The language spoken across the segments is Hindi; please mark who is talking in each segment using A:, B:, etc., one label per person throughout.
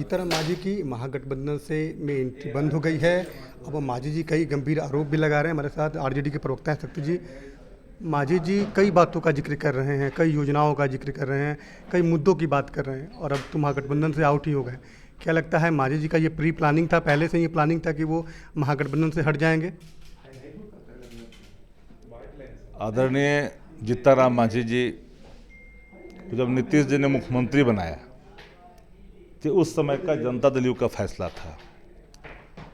A: जीतन मांझी की महागठबंधन से में एंट्री बंद हो गई है। अब मांझी जी कई गंभीर आरोप भी लगा रहे हैं। हमारे साथ आरजेडी के प्रवक्ता हैं शक्ति जी। मांझी जी कई बातों का जिक्र कर रहे हैं, कई योजनाओं का जिक्र कर रहे हैं, कई मुद्दों की बात कर रहे हैं और अब तो महागठबंधन से आउट ही हो गए। क्या लगता है मांझी जी का ये प्री प्लानिंग था, पहले से ये प्लानिंग था कि वो महागठबंधन से हट जाएंगे?
B: आदरणीय जीतन राम मांझी जी को जब नीतीश जी ने मुख्यमंत्री बनाया तो उस समय का जनता दल यू का फैसला था।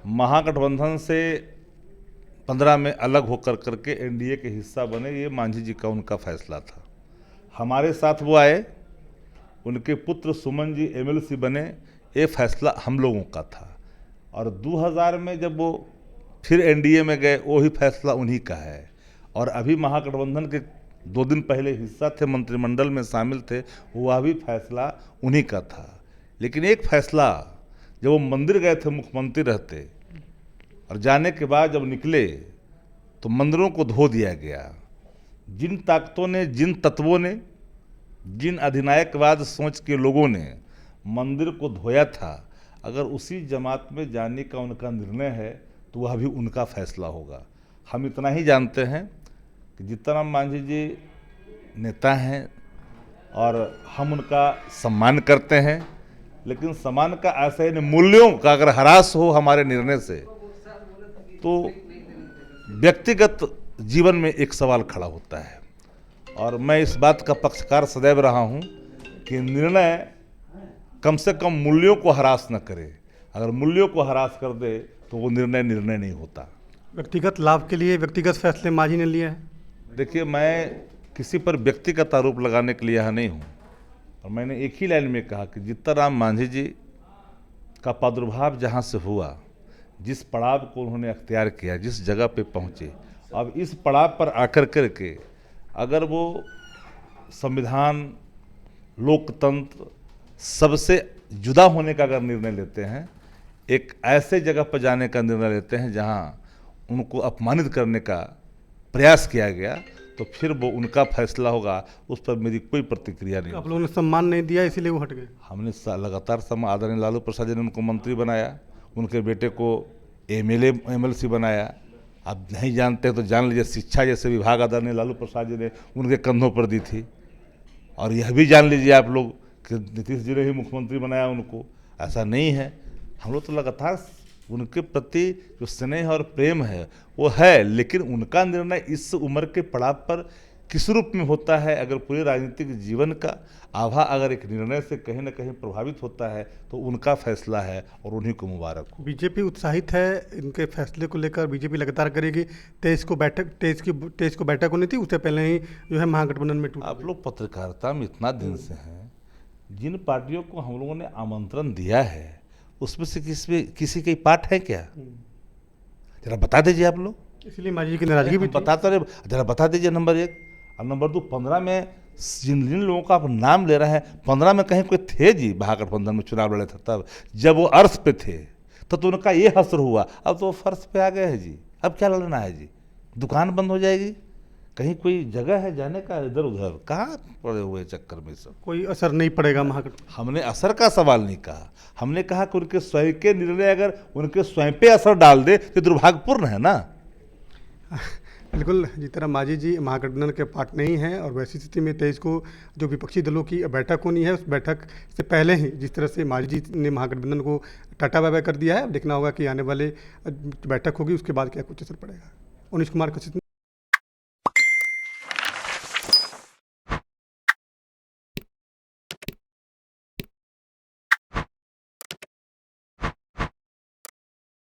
B: महागठबंधन से 15 में अलग होकर करके एनडीए के हिस्सा बने, ये मांझी जी का उनका फैसला था। हमारे साथ वो आए, उनके पुत्र सुमन जी एमएलसी बने, ये फैसला हम लोगों का था। और 2000 में जब वो फिर एनडीए में गए, वो ही फैसला उन्हीं का है। और अभी महागठबंधन के 2 दिन पहले हिस्सा थे, मंत्रिमंडल में शामिल थे, वह भी फैसला उन्हीं का था। लेकिन एक फैसला, जब वो मंदिर गए थे मुख्यमंत्री रहते और जाने के बाद जब निकले तो मंदिरों को धो दिया गया। जिन ताकतों ने, जिन तत्वों ने, जिन अधिनायकवाद सोच के लोगों ने मंदिर को धोया था, अगर उसी जमात में जाने का उनका निर्णय है तो वह भी उनका फैसला होगा। हम इतना ही जानते हैं कि जीतन राम मांझी जी नेता हैं और हम उनका सम्मान करते हैं, लेकिन सम्मान का ऐसा ही नहीं, मूल्यों का अगर ह्रास हो हमारे निर्णय से तो व्यक्तिगत जीवन में एक सवाल खड़ा होता है। और मैं इस बात का पक्षकार सदैव रहा हूं कि निर्णय कम से कम मूल्यों को ह्रास न करे। अगर मूल्यों को ह्रास कर दे तो वो निर्णय नहीं होता।
A: व्यक्तिगत लाभ के लिए व्यक्तिगत फैसले मांझी ने लिए हैं।
B: देखिए, मैं किसी पर व्यक्तिगत आरोप लगाने के लिए यहाँ नहीं हूँ। और मैंने एक ही लाइन में कहा कि जीतन राम मांझी जी का प्रादुर्भाव जहाँ से हुआ, जिस पड़ाव को उन्होंने अख्तियार किया, जिस जगह पे पहुँचे, अब इस पड़ाव पर आकर करके अगर वो संविधान, लोकतंत्र सबसे जुदा होने का अगर निर्णय लेते हैं, एक ऐसे जगह पर जाने का निर्णय लेते हैं जहाँ उनको अपमानित करने का प्रयास किया गया, तो फिर वो उनका फैसला होगा। उस पर मेरी कोई प्रतिक्रिया नहीं।
A: आप लोगों ने सम्मान नहीं दिया इसीलिए वो हट गए?
B: हमने लगातार आदरणीय लालू प्रसाद जी ने उनको मंत्री बनाया, उनके बेटे को एमएलए एमएलसी बनाया। आप नहीं जानते तो जान लीजिए, शिक्षा जैसे विभाग आदरणीय लालू प्रसाद जी ने उनके कंधों पर दी थी। और यह भी जान लीजिए आप लोग कि नीतीश जी ने ही मुख्यमंत्री बनाया उनको। ऐसा नहीं है, हम लोग तो लगातार उनके प्रति जो स्नेह और प्रेम है वो है, लेकिन उनका निर्णय इस उम्र के पड़ाव पर किस रूप में होता है, अगर पूरे राजनीतिक जीवन का आभा अगर एक निर्णय से कहीं ना कहीं प्रभावित होता है तो उनका फैसला है और उन्हीं को मुबारक हो।
A: बीजेपी उत्साहित है इनके फैसले को लेकर। बीजेपी लगातार करेगी। 23 को बैठक होनी थी, उससे पहले ही जो है महागठबंधन में टूट।
B: आप लोग पत्रकारिता में इतना दिन से हैं, जिन पार्टियों को हम लोगों ने आमंत्रण दिया है उसमें से किसी के पार्ट है क्या? जरा बता दीजिए आप लोग।
A: इसलिए मांझी की नाराजगी भी
B: बताते रहे, जरा बता दीजिए। नंबर 1 और नंबर 2, 15 में जिन लोगों का आप नाम ले रहे हैं, 15 में कहीं कोई थे जी महागठबंधन में चुनाव लड़े थे? तब जब वो अर्श पे थे तो उनका ये हसर हुआ। अब तो वो फर्श पे आ गए हैं जी, अब क्या लड़ना है जी? दुकान बंद हो जाएगी, कहीं कोई जगह है जाने का? इधर उधर कहाँ पड़े हुए चक्कर में सब।
A: कोई असर नहीं पड़ेगा महागठबंधन।
B: हमने असर का सवाल नहीं कहा, हमने कहा कि उनके स्वयं के निर्णय अगर उनके स्वयं पे असर डाल दे तो दुर्भाग्यपूर्ण है ना।
A: बिल्कुल, जिस तरह मांझी जी महागठबंधन के पार्ट नहीं हैं और वैसी स्थिति में 23 को जो विपक्षी दलों की बैठक होनी है, उस बैठक से पहले ही जिस तरह से मांझी जी ने महागठबंधन को टाटा बाय बाय कर दिया है, अब देखना होगा कि आने वाले बैठक होगी उसके बाद क्या कुछ असर पड़ेगा। उनीश कुमार कश्यप।